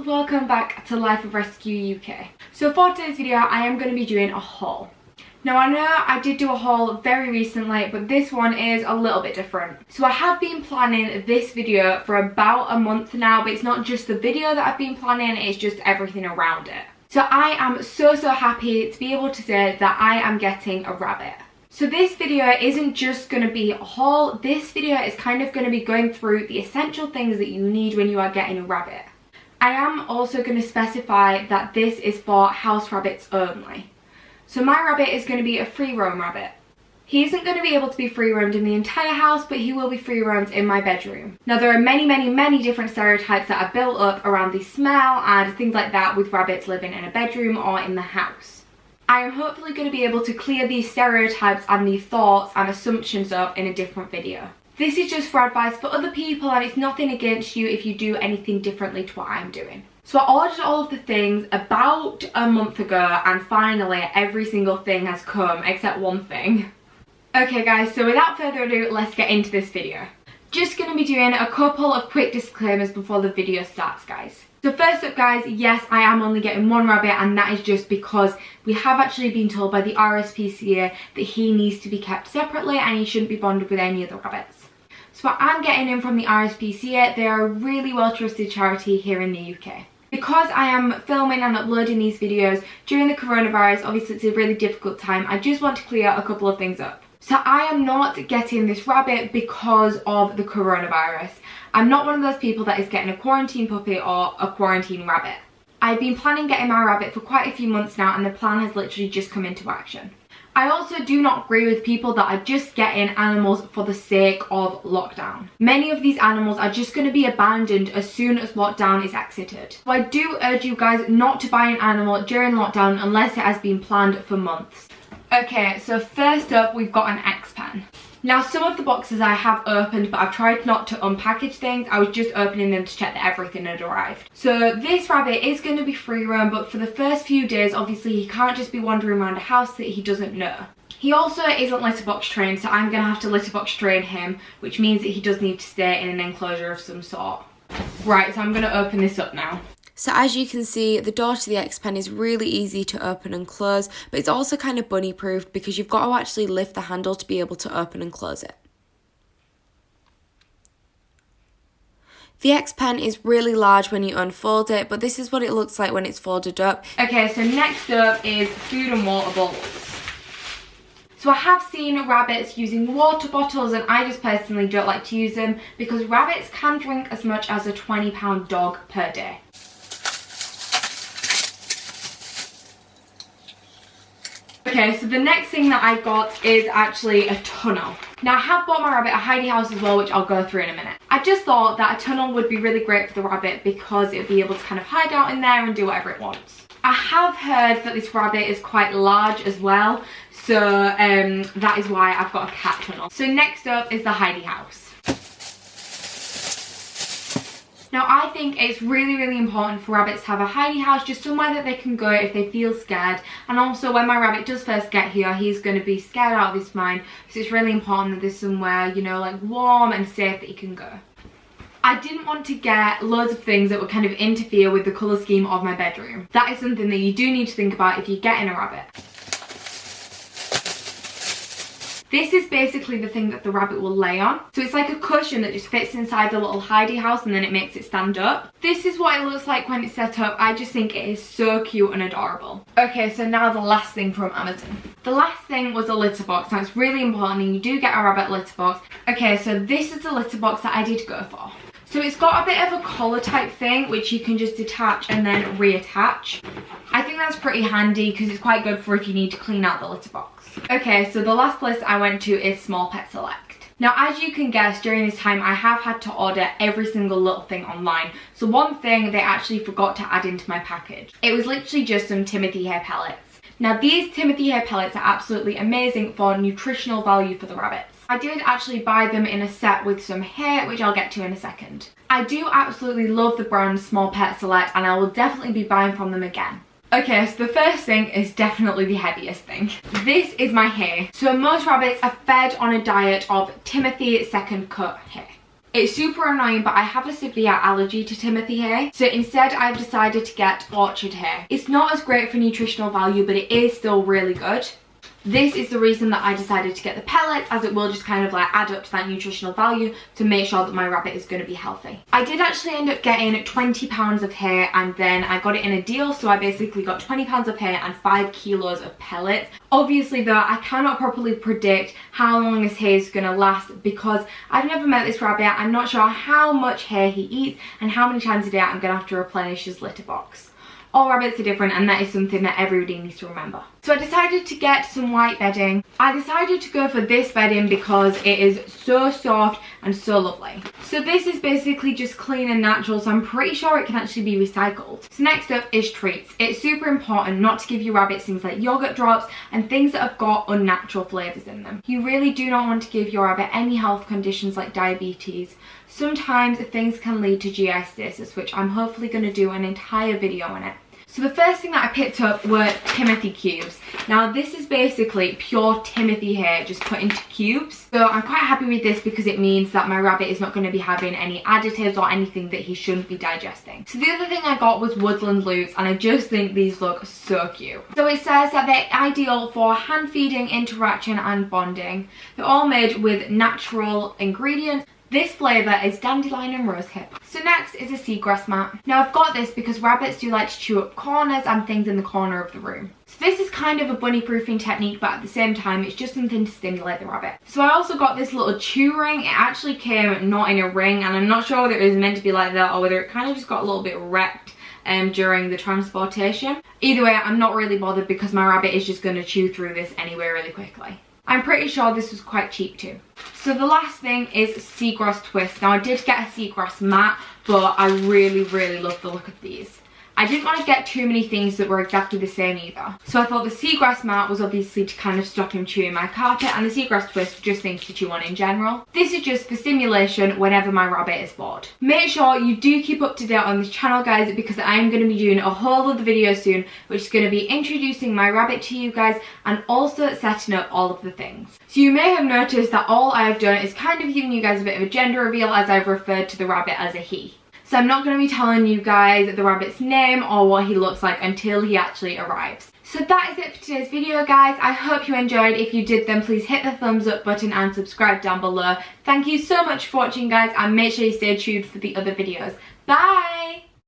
welcome back to Life of Rescue UK. So for today's video I am going to be doing a haul. Now I know I did do a haul very recently, but this one is a little bit different. So I have been planning this video for about a month now, but it's not just the video that I've been planning, it's just everything around it. So I am so happy to be able to say that I am getting a rabbit. So this video isn't just going to be a haul, this video is kind of going to be going through the essential things that you need when you are getting a rabbit. I am also going to specify that this is for house rabbits only. So my rabbit is going to be a free roam rabbit. He isn't going to be able to be free roamed in the entire house, but he will be free roamed in my bedroom. Now there are many different stereotypes that are built up around the smell and things like that with rabbits living in a bedroom or in the house. I am hopefully going to be able to clear these stereotypes and these thoughts and assumptions up in a different video. This is just for advice for other people and it's nothing against you if you do anything differently to what I'm doing. So I ordered all of the things about a month ago and finally every single thing has come except one thing. Okay guys, so without further ado, let's get into this video. Just going to be doing a couple of quick disclaimers before the video starts, guys. So first up guys, yes I am only getting one rabbit and that is just because we have actually been told by the RSPCA that he needs to be kept separately and he shouldn't be bonded with any other rabbits. So I'm getting him from the RSPCA, they are a really well trusted charity here in the UK. Because I am filming and uploading these videos during the coronavirus, obviously it's a really difficult time, I just want to clear a couple of things up. So I am not getting this rabbit because of the coronavirus. I'm not one of those people that is getting a quarantine puppy or a quarantine rabbit. I've been planning getting my rabbit for quite a few months now and the plan has literally just come into action. I also do not agree with people that are just getting animals for the sake of lockdown. Many of these animals are just going to be abandoned as soon as lockdown is exited. So I do urge you guys not to buy an animal during lockdown unless it has been planned for months. Okay, so first up we've got an X-Pen. Now some of the boxes I have opened, but I've tried not to unpackage things. I was just opening them to check that everything had arrived. So this rabbit is going to be free roam, but for the first few days obviously he can't just be wandering around a house that he doesn't know. He also isn't litter box trained, so I'm going to have to litter box train him, which means that he does need to stay in an enclosure of some sort. Right, so I'm going to open this up now. So as you can see, the door to the X-Pen is really easy to open and close, but it's also kind of bunny proofed because you've got to actually lift the handle to be able to open and close it. The X-Pen is really large when you unfold it, but this is what it looks like when it's folded up. Okay, so next up is food and water bottles. So I have seen rabbits using water bottles and I just personally don't like to use them because rabbits can drink as much as a 20-pound dog per day. Okay, so the next thing that I got is actually a tunnel. Now I have bought my rabbit a hidey house as well, which I'll go through in a minute. I just thought that a tunnel would be really great for the rabbit because it would be able to kind of hide out in there and do whatever it wants. I have heard that this rabbit is quite large as well, so that is why I've got a cat tunnel. So next up is the hidey house. Now I think it's really important for rabbits to have a hidey house, just somewhere that they can go if they feel scared. And also when my rabbit does first get here, he's going to be scared out of his mind, so it's really important that there's somewhere, you know, like warm and safe that he can go. I didn't want to get loads of things that would kind of interfere with the colour scheme of my bedroom. That is something that you do need to think about if you're getting a rabbit. This is basically the thing that the rabbit will lay on. So it's like a cushion that just fits inside the little hidey house and then it makes it stand up. This is what it looks like when it's set up. I just think it is so cute and adorable. Okay, so now the last thing from Amazon. The last thing was a litter box. Now it's really important and you do get a rabbit litter box. Okay, so this is the litter box that I did go for. So it's got a bit of a collar type thing which you can just detach and then reattach. I think that's pretty handy because it's quite good for if you need to clean out the litter box. Okay, so the last place I went to is Small Pet Select. Now as you can guess, during this time I have had to order every single little thing online. So one thing they actually forgot to add into my package. It was literally just some Timothy hair pellets. Now these Timothy hair pellets are absolutely amazing for nutritional value for the rabbits. I did actually buy them in a set with some hair, which I'll get to in a second. I do absolutely love the brand Small Pet Select and I will definitely be buying from them again. Okay, so the first thing is definitely the heaviest thing. This is my hair. So most rabbits are fed on a diet of Timothy second cut hair. It's super annoying, but I have a severe allergy to Timothy hay, so instead I've decided to get orchard hay. It's not as great for nutritional value, but it is still really good. This is the reason that I decided to get the pellets, as it will just kind of like add up to that nutritional value to make sure that my rabbit is going to be healthy. I did actually end up getting 20 pounds of hay, and then I got it in a deal, so I basically got 20 pounds of hay and 5 kilos of pellets. Obviously though, I cannot properly predict how long this hay is going to last because I've never met this rabbit. I'm not sure how much hay he eats and how many times a day I'm going to have to replenish his litter box. All rabbits are different, and that is something that everybody needs to remember. So I decided to get some white bedding. I decided to go for this bedding because it is so soft and so lovely. So this is basically just clean and natural, so I'm pretty sure it can actually be recycled. So next up is treats. It's super important not to give your rabbits things like yogurt drops and things that have got unnatural flavours in them. You really do not want to give your rabbit any health conditions like diabetes. Sometimes things can lead to GI stasis, which I'm hopefully going to do an entire video on it. So the first thing that I picked up were Timothy cubes. Now this is basically pure Timothy hay just put into cubes. So I'm quite happy with this because it means that my rabbit is not going to be having any additives or anything that he shouldn't be digesting. So the other thing I got was woodland loops, and I just think these look so cute. So it says that they're ideal for hand feeding, interaction and bonding. They're all made with natural ingredients. This flavour is dandelion and rosehip. So next is a seagrass mat. Now I've got this because rabbits do like to chew up corners and things in the corner of the room. So this is kind of a bunny proofing technique, but at the same time it's just something to stimulate the rabbit. So I also got this little chew ring. It actually came not in a ring, and I'm not sure whether it was meant to be like that or whether it kind of just got a little bit wrecked during the transportation. Either way, I'm not really bothered because my rabbit is just going to chew through this anyway really quickly. I'm pretty sure this was quite cheap too. So the last thing is seagrass twist. Now I did get a seagrass mat, but I really love the look of these. I didn't want to get too many things that were exactly the same either. So I thought the seagrass mat was obviously to kind of stop him chewing my carpet, and the seagrass twist just things to chew on in general. This is just for stimulation whenever my rabbit is bored. Make sure you do keep up to date on this channel, guys, because I am going to be doing a whole other video soon, which is going to be introducing my rabbit to you guys and also setting up all of the things. So you may have noticed that all I've done is kind of giving you guys a bit of a gender reveal, as I've referred to the rabbit as a he. So I'm not going to be telling you guys the rabbit's name or what he looks like until he actually arrives. So that is it for today's video, guys. I hope you enjoyed. If you did, then please hit the thumbs up button and subscribe down below. Thank you so much for watching, guys, and make sure you stay tuned for the other videos. Bye!